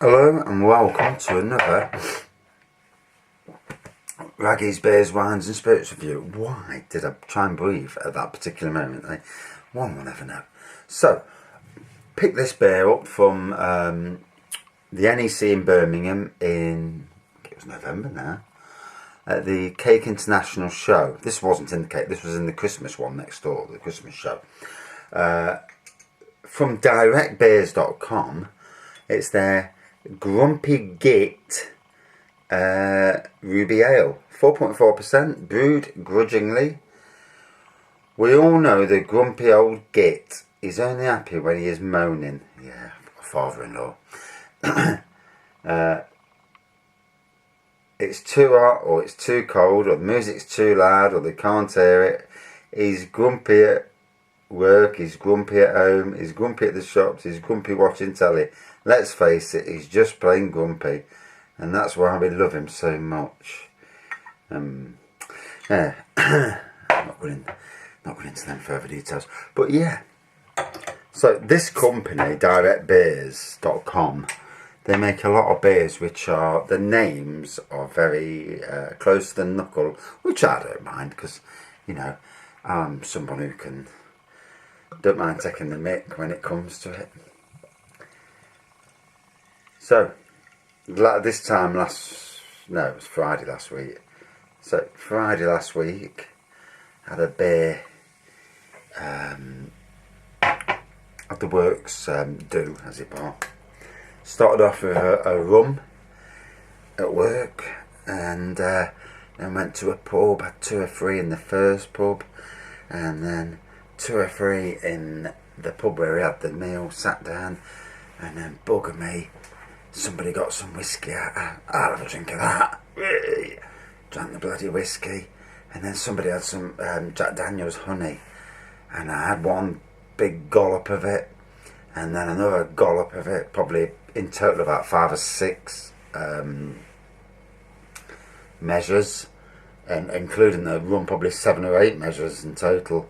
Hello and welcome to another Raggy's Beers, Wines and Spirits review. Why did I try and breathe at that particular moment? One will never know. So, picked this beer up from the NEC in Birmingham in, it was November now, at the Cake International show. This wasn't in the cake, this was in the Christmas one next door, the Christmas show. From directbeers.com, it's their Grumpy Git Ruby Ale, 4.4%, brewed grudgingly. We all know the grumpy old Git is only happy when he is moaning. Yeah, father-in-law. It's too hot, or it's too cold, or the music's too loud, or they can't hear it. He's grumpy at work, he's grumpy at home, he's grumpy at the shops, he's grumpy watching telly. Let's face it, he's just plain grumpy, and that's why we love him so much. Not going into them further details, but yeah. So this company, directbeers.com, they make a lot of beers which are, the names are very close to the knuckle, which I don't mind, because, you know, I'm someone who don't mind taking the mick when it comes to it. So, this time it was Friday last week. So, Friday last week, had a beer at the works do, as it were. Started off with a rum at work, and then went to a pub, had 2 or 3 in the first pub, and then 2 or 3 in the pub where we had the meal, sat down, and then bugger me, somebody got some whiskey out. I'll have a drink of that. Drank the bloody whiskey, and then somebody had some Jack Daniel's honey, and I had one big gollop of it, and then another gollop of it, probably in total about 5 or 6 measures, and including the rum, probably 7 or 8 measures in total.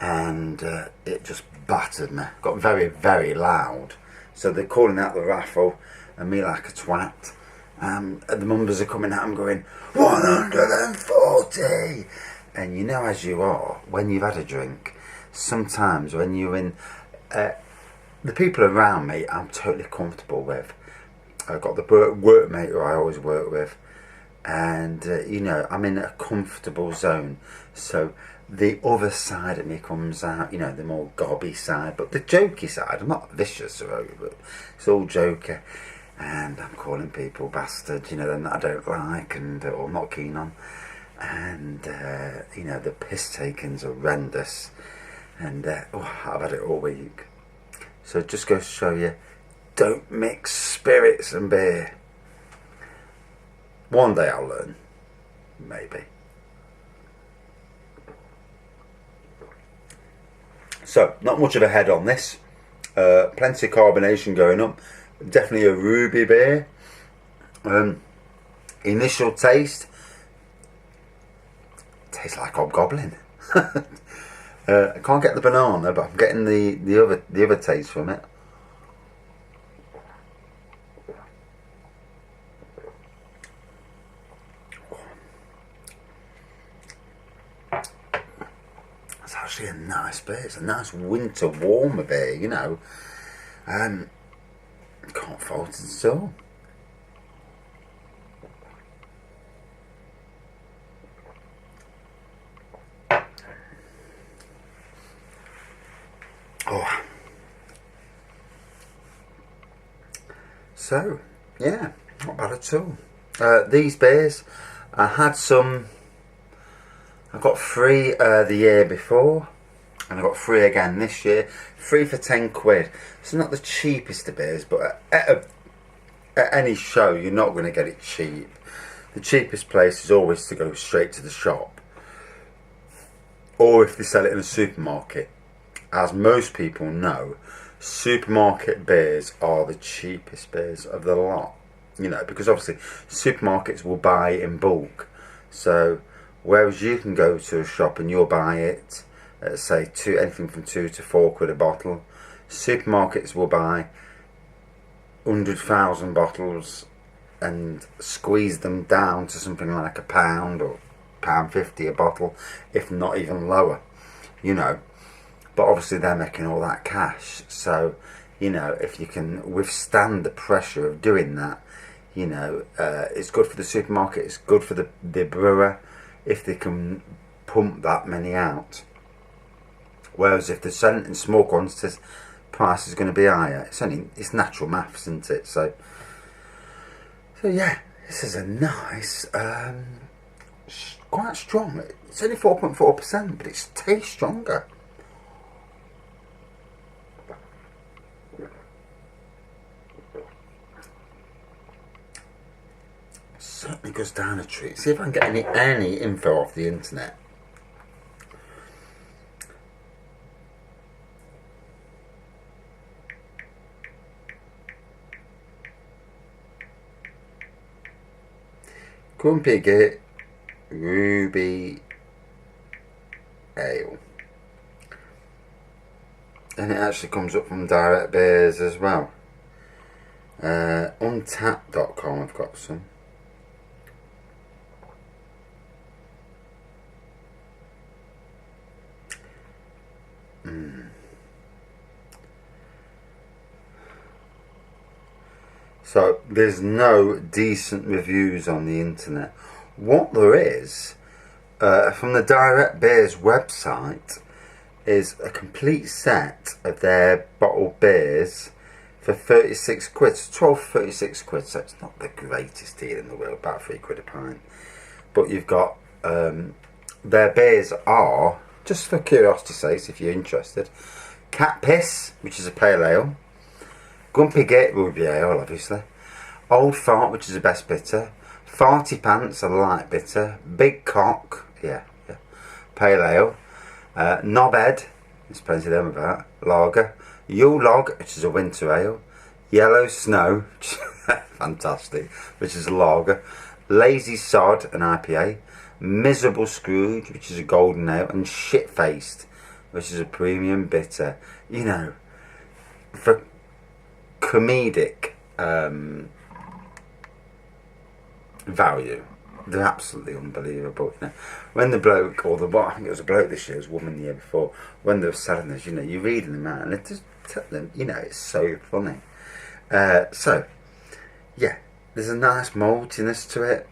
And it just battered me. Got very, very loud. So they're calling out the raffle, and me like a twat. The numbers are coming out. I'm going 140. And you know, as you are, when you've had a drink, sometimes when you're in, the people around me, I'm totally comfortable with. I've got the workmate who I always work with, and you know, I'm in a comfortable zone. So the other side of me comes out, you know, the more gobby side, but the jokey side. I'm not vicious or over, but it's all joker, and I'm calling people bastards, you know, them that I don't like and or not keen on, and you know, the piss taking's horrendous, and I've had it all week. So it just goes to show you, don't mix spirits and beer. One day I'll learn, maybe. So, not much of a head on this. Plenty of carbonation going up. Definitely a ruby beer. Initial taste. Tastes like hobgoblin. I can't get the banana, but I'm getting the other taste from it. It's actually a nice beer. It's a nice winter warmer beer, you know. Can't fault it at all. Oh. So, yeah, not bad at all. These beers, I had some. I got 3 the year before, and I got 3 again this year. 3 for 10 quid. It's not the cheapest of beers, but at any show you're not going to get it cheap. The cheapest place is always to go straight to the shop, or if they sell it in a supermarket. As most people know, supermarket beers are the cheapest beers of the lot. You know, because obviously supermarkets will buy in bulk. So whereas you can go to a shop and you'll buy it at, say, anything from £2 to £4 a bottle, supermarkets will buy 100,000 bottles and squeeze them down to something like £1 or £1.50 a bottle, if not even lower, you know. But obviously they're making all that cash, so, you know, if you can withstand the pressure of doing that, you know, it's good for the supermarket, it's good for the brewer if they can pump that many out. Whereas if they're selling in small quantities, price is going to be higher. It's natural maths, isn't it? So yeah, this is a nice, quite strong. It's only 4.4%, but it tastes stronger. Certainly goes down a treat. See if I can get any info off the internet. Grumpy Git Ruby Ale. And it actually comes up from Direct Beers as well. Untapped.com I've got some. So there's no decent reviews on the internet. What there is, from the Direct Beers website, is a complete set of their bottled beers for 36 quid. So 12, 36 quid, so it's not the greatest deal in the world, about £3 a pint. But you've got, their beers are, just for curiosity's sake, if you're interested, Cat Piss, which is a pale ale, Grumpy Git Ruby Ale, obviously, Old Fart, which is a best bitter, Farty Pants, a light bitter, Big Cock, yeah, pale ale, Knobhead, there's plenty of them about, lager, Yule Log, which is a winter ale, Yellow Snow, fantastic, which is a lager, Lazy Sod, an IPA, Miserable Scrooge, which is a golden ale, and Shit Faced, which is a premium bitter. You know, for comedic value, they're absolutely unbelievable. You know, when the bloke, or I think it was a bloke this year, it was a woman the year before, when they were selling this, you know, you're reading them out and it just tell them, you know, it's so funny. So yeah, there's a nice maltiness to it.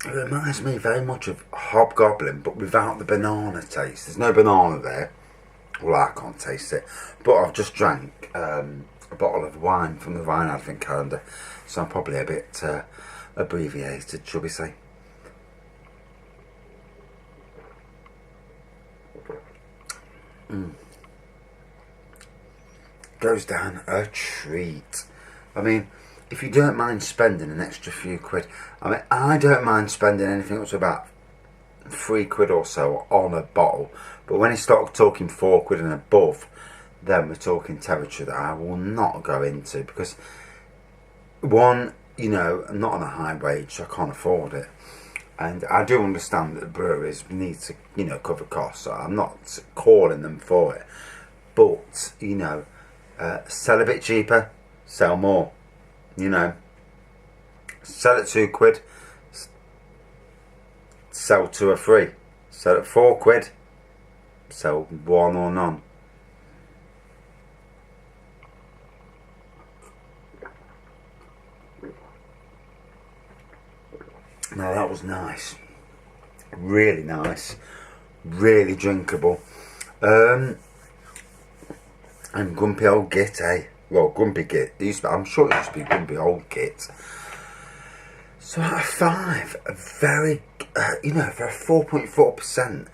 It reminds me very much of Hobgoblin, but without the banana taste. There's no banana there. Well, I can't taste it. But I've just drank a bottle of wine from the Wine Advent Calendar, so I'm probably a bit abbreviated, shall we say. Goes down a treat. I mean, if you don't mind spending an extra few quid, I mean, I don't mind spending anything up to about £3 or so on a bottle, but when you start talking £4 and above, then we're talking territory that I will not go into, because one, you know, I'm not on a high wage, so I can't afford it, and I do understand that the breweries need to, you know, cover costs, so I'm not calling them for it, but, you know, sell a bit cheaper, sell more. You know, sell at £2, sell 2 or 3. Sell at £4, sell 1 or none. Now that was nice, really nice, really drinkable, and Grumpy Old Git, eh? Well, Grumpy Git. I'm sure it used to be Grumpy Old Git. So out of 5, a very, you know, for a 4.4%,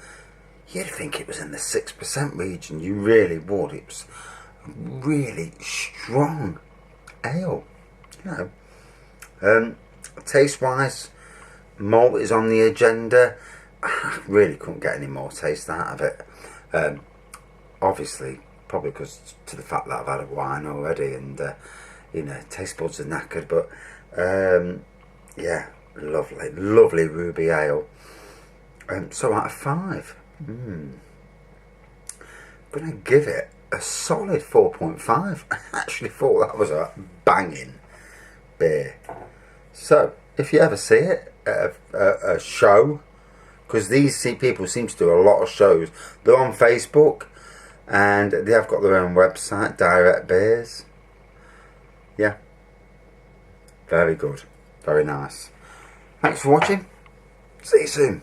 you'd think it was in the 6% region. You really would. It was really strong ale. You know, taste-wise, malt is on the agenda. I really couldn't get any more taste out of it. Obviously, probably because to the fact that I've had a wine already, and you know, taste buds are knackered, but yeah, lovely ruby ale. So out of 5, I'm gonna give it a solid 4.5. I actually thought that was a banging beer. So if you ever see it at a show, because these people seem to do a lot of shows, they're on Facebook and they have got their own website, Direct Beers. Yeah, very good, very nice. Thanks for watching. See you soon.